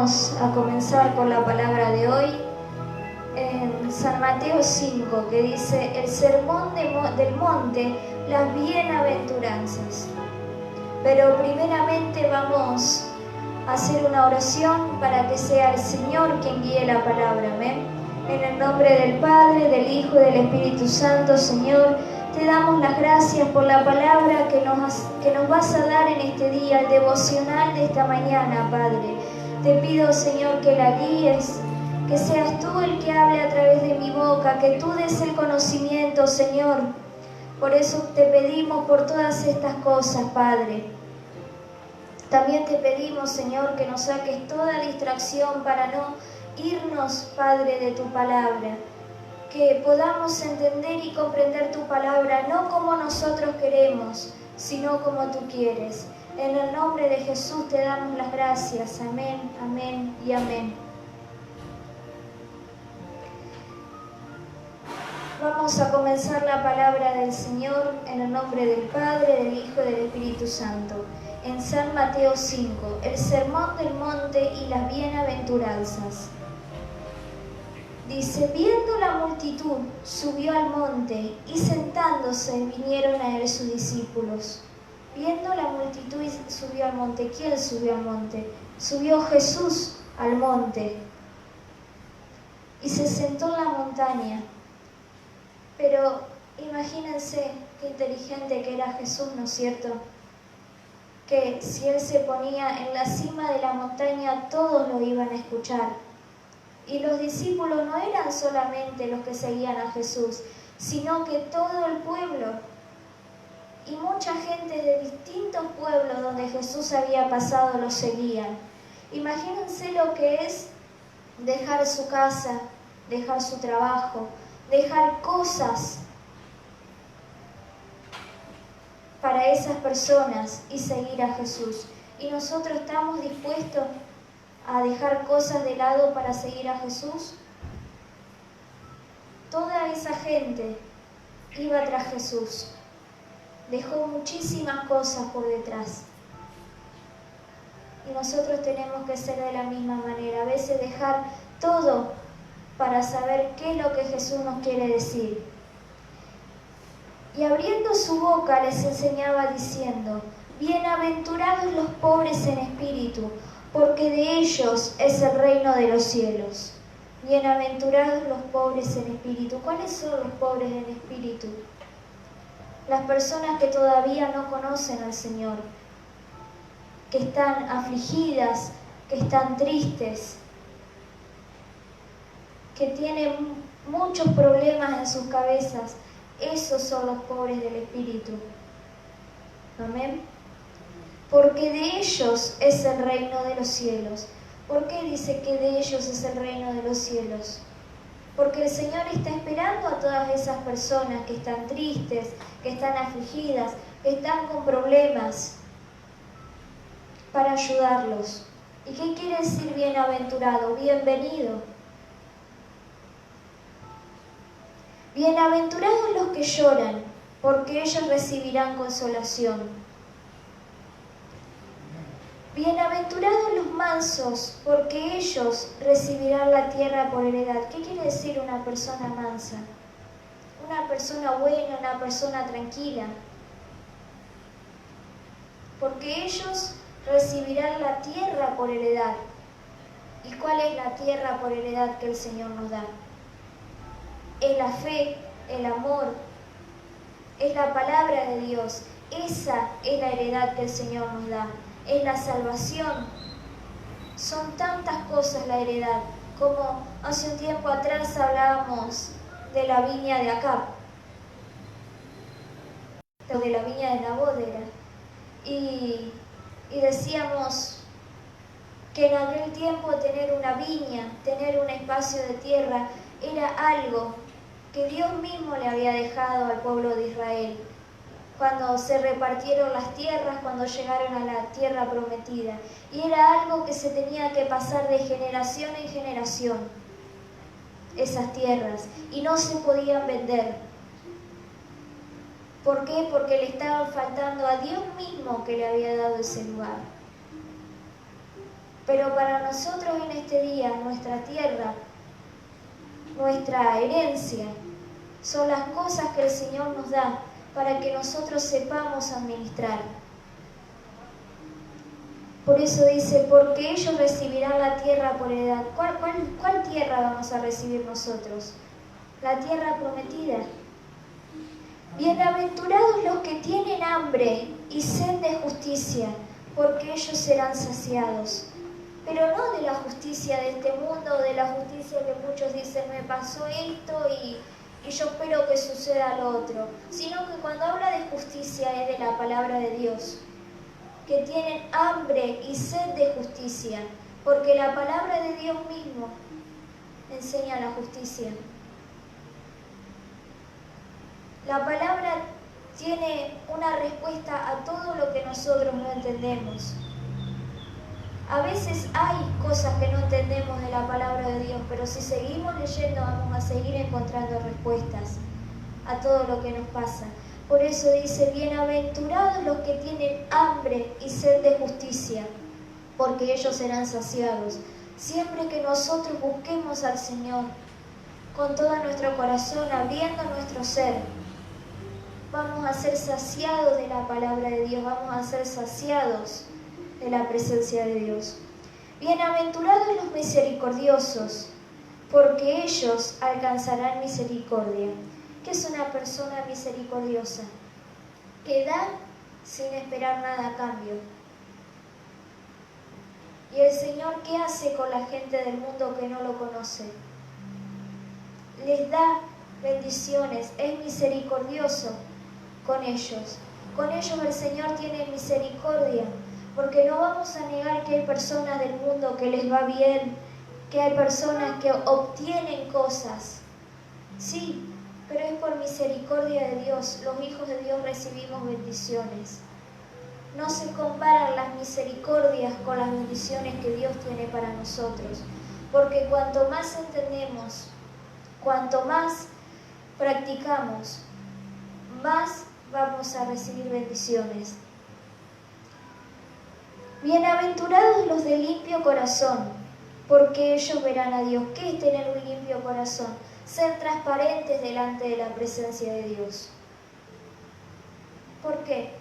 Vamos a comenzar con la palabra de hoy en San Mateo 5, que dice: el sermón del monte, las bienaventuranzas. Pero primeramente vamos a hacer una oración para que sea el Señor quien guíe la palabra. Amén. En el nombre del Padre, del Hijo y del Espíritu Santo. Señor, te damos las gracias por la palabra que nos vas a dar en este día, el devocional de esta mañana, Padre. Te pido, Señor, que la guíes, que seas tú el que hable a través de mi boca, que tú des el conocimiento, Señor. Por eso te pedimos por todas estas cosas, Padre. También te pedimos, Señor, que nos saques toda distracción para no irnos, Padre, de tu palabra. Que podamos entender y comprender tu palabra, no como nosotros queremos, sino como tú quieres. En el nombre de Jesús te damos las gracias. Amén, amén y amén. Vamos a comenzar la palabra del Señor en el nombre del Padre, del Hijo y del Espíritu Santo. En San Mateo 5, el sermón del monte y las bienaventuranzas. Dice: viendo la multitud, subió al monte, y sentándose vinieron a él sus discípulos. Viendo la multitud, subió al monte. ¿Quién subió al monte? Subió Jesús al monte y se sentó en la montaña. Pero imagínense qué inteligente que era Jesús, ¿no es cierto? Que si él se ponía en la cima de la montaña, todos lo iban a escuchar. Y los discípulos no eran solamente los que seguían a Jesús, sino que todo el pueblo y mucha gente de distintos pueblos donde Jesús había pasado lo seguían. Imagínense lo que es dejar su casa, dejar su trabajo, dejar cosas para esas personas y seguir a Jesús. ¿Y nosotros estamos dispuestos a dejar cosas de lado para seguir a Jesús? Toda esa gente iba tras Jesús. Dejó muchísimas cosas por detrás. Y nosotros tenemos que ser de la misma manera. A veces dejar todo para saber qué es lo que Jesús nos quiere decir. Y abriendo su boca les enseñaba diciendo: bienaventurados los pobres en espíritu, porque de ellos es el reino de los cielos. Bienaventurados los pobres en espíritu. ¿Cuáles son los pobres en espíritu? Las personas que todavía no conocen al Señor, que están afligidas, que están tristes, que tienen muchos problemas en sus cabezas. Esos son los pobres del espíritu. Amén. Porque de ellos es el reino de los cielos. ¿Por qué dice que de ellos es el reino de los cielos? Porque el Señor está esperando a todas esas personas que están tristes, que están afligidas, que están con problemas, para ayudarlos. ¿Y qué quiere decir bienaventurado? Bienvenido. Bienaventurados los que lloran, porque ellos recibirán consolación. Bienaventurados los mansos, porque ellos recibirán la tierra por heredad. ¿Qué quiere decir una persona mansa? Una persona buena, una persona tranquila. Porque ellos recibirán la tierra por heredad. ¿Y cuál es la tierra por heredad que el Señor nos da? Es la fe, el amor, es la palabra de Dios. Esa es la heredad que el Señor nos da. Es la salvación. Son tantas cosas la heredad, como hace un tiempo atrás hablábamos de la viña de Acab, o de la viña de Nabot era, y decíamos que en aquel tiempo tener una viña, tener un espacio de tierra, era algo que Dios mismo le había dejado al pueblo de Israel. Cuando se repartieron las tierras, cuando llegaron a la tierra prometida. Y era algo que se tenía que pasar de generación en generación, esas tierras, y no se podían vender. ¿Por qué? Porque le estaban faltando a Dios mismo que le había dado ese lugar. Pero para nosotros en este día, nuestra tierra, nuestra herencia, son las cosas que el Señor nos da para que nosotros sepamos administrar. Por eso dice, porque ellos recibirán la tierra por heredad. ¿Cuál tierra vamos a recibir nosotros? La tierra prometida. Bienaventurados los que tienen hambre y sed de justicia, porque ellos serán saciados. Pero no de la justicia de este mundo, de la justicia que muchos dicen, me pasó esto y yo espero que suceda lo otro, sino que cuando habla de justicia es de la palabra de Dios, que tienen hambre y sed de justicia, porque la palabra de Dios mismo enseña la justicia. La palabra tiene una respuesta a todo lo que nosotros no entendemos. A veces hay cosas que no entendemos de la palabra de Dios, pero si seguimos leyendo vamos a seguir encontrando respuestas a todo lo que nos pasa. Por eso dice, bienaventurados los que tienen hambre y sed de justicia, porque ellos serán saciados. Siempre que nosotros busquemos al Señor con todo nuestro corazón, abriendo nuestro ser, vamos a ser saciados de la palabra de Dios, vamos a ser saciados de la presencia de Dios. Bienaventurados los misericordiosos, porque ellos alcanzarán misericordia. ¿Qué es una persona misericordiosa? Que da sin esperar nada a cambio. ¿Y el Señor qué hace con la gente del mundo que no lo conoce? Les da bendiciones, es misericordioso con ellos. Con ellos el Señor tiene misericordia, porque no vamos a negar que hay personas del mundo que les va bien, que hay personas que obtienen cosas. Sí, pero es por misericordia de Dios. Los hijos de Dios recibimos bendiciones. No se comparan las misericordias con las bendiciones que Dios tiene para nosotros, porque cuanto más entendemos, cuanto más practicamos, más vamos a recibir bendiciones. Bienaventurados los de limpio corazón, porque ellos verán a Dios. ¿Qué es tener un limpio corazón? Ser transparentes delante de la presencia de Dios. ¿Por qué?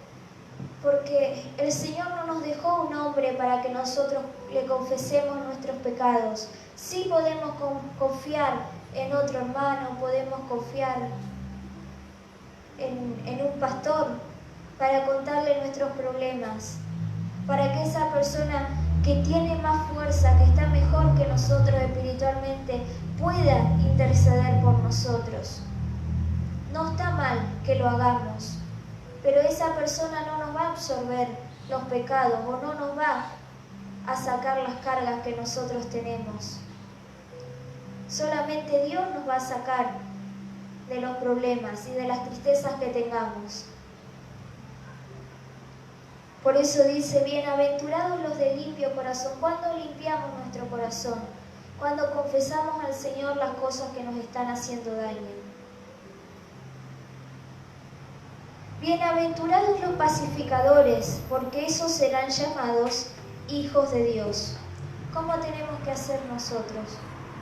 Porque el Señor no nos dejó un hombre para que nosotros le confesemos nuestros pecados. Sí podemos confiar en otro hermano, podemos confiar en un pastor para contarle nuestros problemas, para que esa persona que tiene más fuerza, que está mejor que nosotros espiritualmente, pueda interceder por nosotros. No está mal que lo hagamos, pero esa persona no nos va a absorber los pecados o no nos va a sacar las cargas que nosotros tenemos. Solamente Dios nos va a sacar de los problemas y de las tristezas que tengamos. Por eso dice, bienaventurados los de limpio corazón. ¿Cuándo limpiamos nuestro corazón? Cuando confesamos al Señor las cosas que nos están haciendo daño. Bienaventurados los pacificadores, porque esos serán llamados hijos de Dios. ¿Cómo tenemos que hacer nosotros?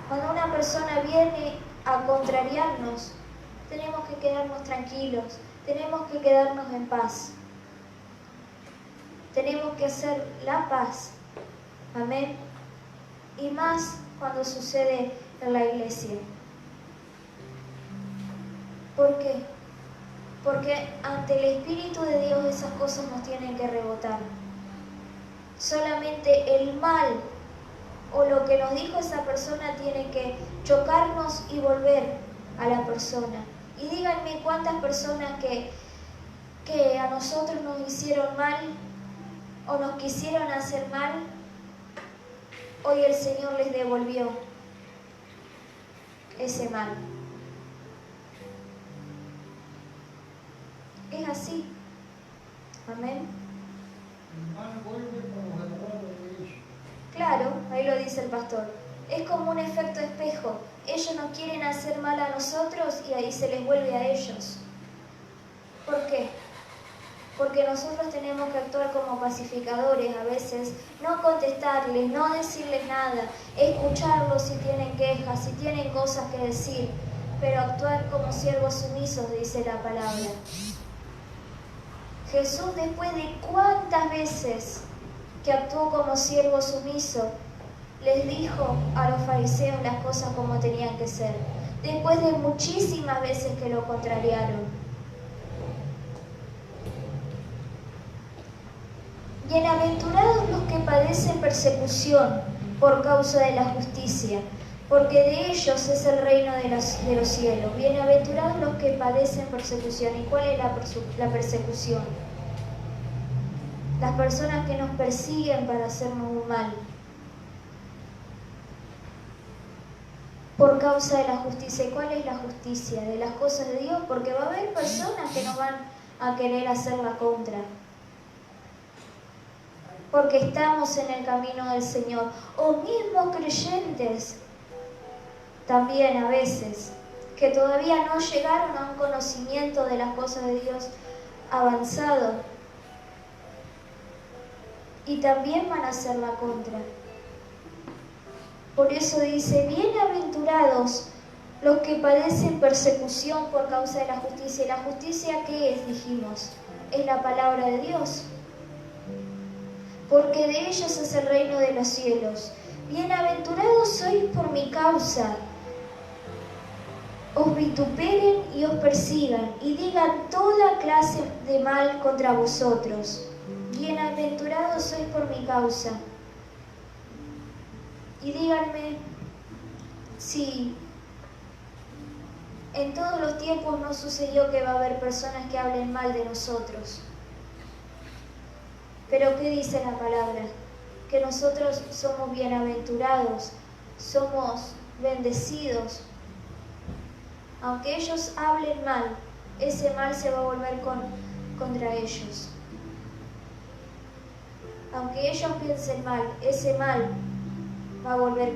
Cuando una persona viene a contrariarnos, tenemos que quedarnos tranquilos, tenemos que quedarnos en paz. Tenemos que hacer la paz. Amén. Y más cuando sucede en la iglesia. ¿Por qué? Porque ante el Espíritu de Dios esas cosas nos tienen que rebotar. Solamente el mal o lo que nos dijo esa persona tiene que chocarnos y volver a la persona. Y díganme cuántas personas que a nosotros nos hicieron mal o nos quisieron hacer mal, hoy el Señor les devolvió ese mal. Es así. Amén. Claro, ahí lo dice el pastor. Es como un efecto espejo. Ellos nos quieren hacer mal a nosotros y ahí se les vuelve a ellos. ¿Por qué? porque nosotros tenemos que actuar como pacificadores a veces, no contestarles, no decirles nada, escucharlos si tienen quejas, si tienen cosas que decir, pero actuar como siervos sumisos, dice la palabra. Jesús, después de cuántas veces que actuó como siervo sumiso, les dijo a los fariseos las cosas como tenían que ser, después de muchísimas veces que lo contrariaron. Bienaventurados los que padecen persecución por causa de la justicia, porque de ellos es el reino de los cielos. Bienaventurados los que padecen persecución. ¿Y cuál es la persecución? Las personas que nos persiguen para hacernos un mal. Por causa de la justicia. ¿Cuál es la justicia? De las cosas de Dios, porque va a haber personas que nos van a querer hacer la contra. Porque estamos en el camino del Señor. O mismos creyentes, también a veces, que todavía no llegaron a un conocimiento de las cosas de Dios avanzado. Y también van a hacer la contra. Por eso dice, bienaventurados los que padecen persecución por causa de la justicia. ¿Y la justicia qué es? Dijimos, es la palabra de Dios. Porque de ellos es el reino de los cielos. Bienaventurados sois por mi causa. Os vituperen y os persigan, y digan toda clase de mal contra vosotros. Bienaventurados sois por mi causa. Y díganme si en todos los tiempos no sucedió que va a haber personas que hablen mal de nosotros. Pero ¿qué dice la palabra? Que nosotros somos bienaventurados, somos bendecidos. Aunque ellos hablen mal, ese mal se va a volver contra ellos. Aunque ellos piensen mal, ese mal va a volver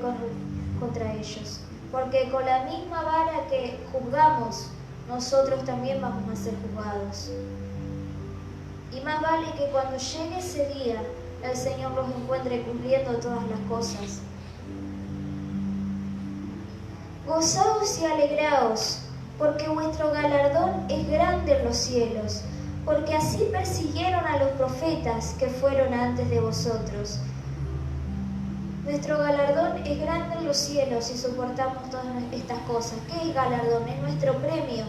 contra ellos. Porque con la misma vara que juzgamos, nosotros también vamos a ser juzgados. Y más vale que cuando llegue ese día, el Señor los encuentre cumpliendo todas las cosas. Gozaos y alegraos, porque vuestro galardón es grande en los cielos, porque así persiguieron a los profetas que fueron antes de vosotros. Nuestro galardón es grande en los cielos si soportamos todas estas cosas. ¿Qué es galardón? Es nuestro premio,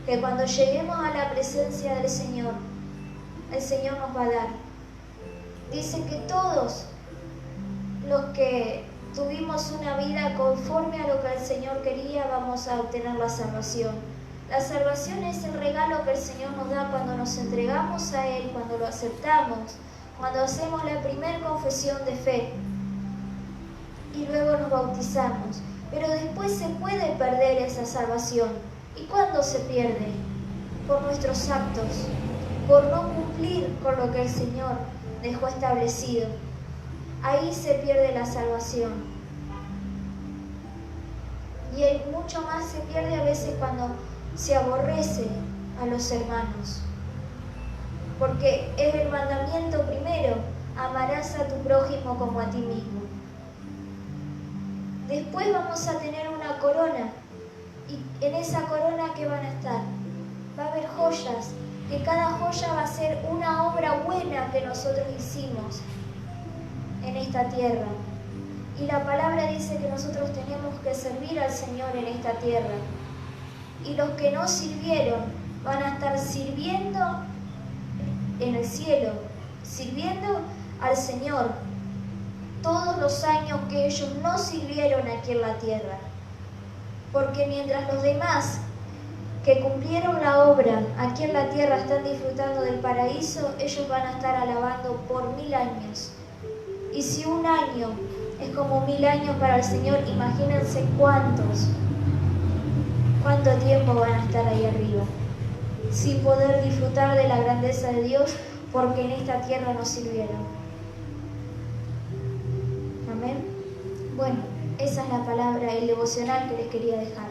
que cuando lleguemos a la presencia del Señor, el Señor nos va a dar. Dice que todos los que tuvimos una vida conforme a lo que el Señor quería, vamos a obtener la salvación. La salvación es el regalo que el Señor nos da cuando nos entregamos a Él, cuando lo aceptamos, cuando hacemos la primera confesión de fe y luego nos bautizamos. Pero después se puede perder esa salvación. ¿Y cuándo se pierde? Por nuestros actos, por no cumplir con lo que el Señor dejó establecido. Ahí se pierde la salvación. Y mucho más se pierde a veces cuando se aborrece a los hermanos. Porque es el mandamiento primero, amarás a tu prójimo como a ti mismo. Después vamos a tener una corona. Y en esa corona, ¿qué van a estar? Va a haber joyas, que cada joya va a ser una obra buena que nosotros hicimos en esta tierra. Y la palabra dice que nosotros tenemos que servir al Señor en esta tierra. Y los que no sirvieron van a estar sirviendo en el cielo, sirviendo al Señor todos los años que ellos no sirvieron aquí en la tierra. Porque mientras los demás que cumplieron la obra aquí en la tierra están disfrutando del paraíso, ellos van a estar alabando por 1000 años. Y si un año es como 1000 años para el Señor, imagínense cuánto tiempo van a estar ahí arriba, sin poder disfrutar de la grandeza de Dios, porque en esta tierra no sirvieron. Amén. Bueno, esa es la palabra, el devocional que les quería dejar.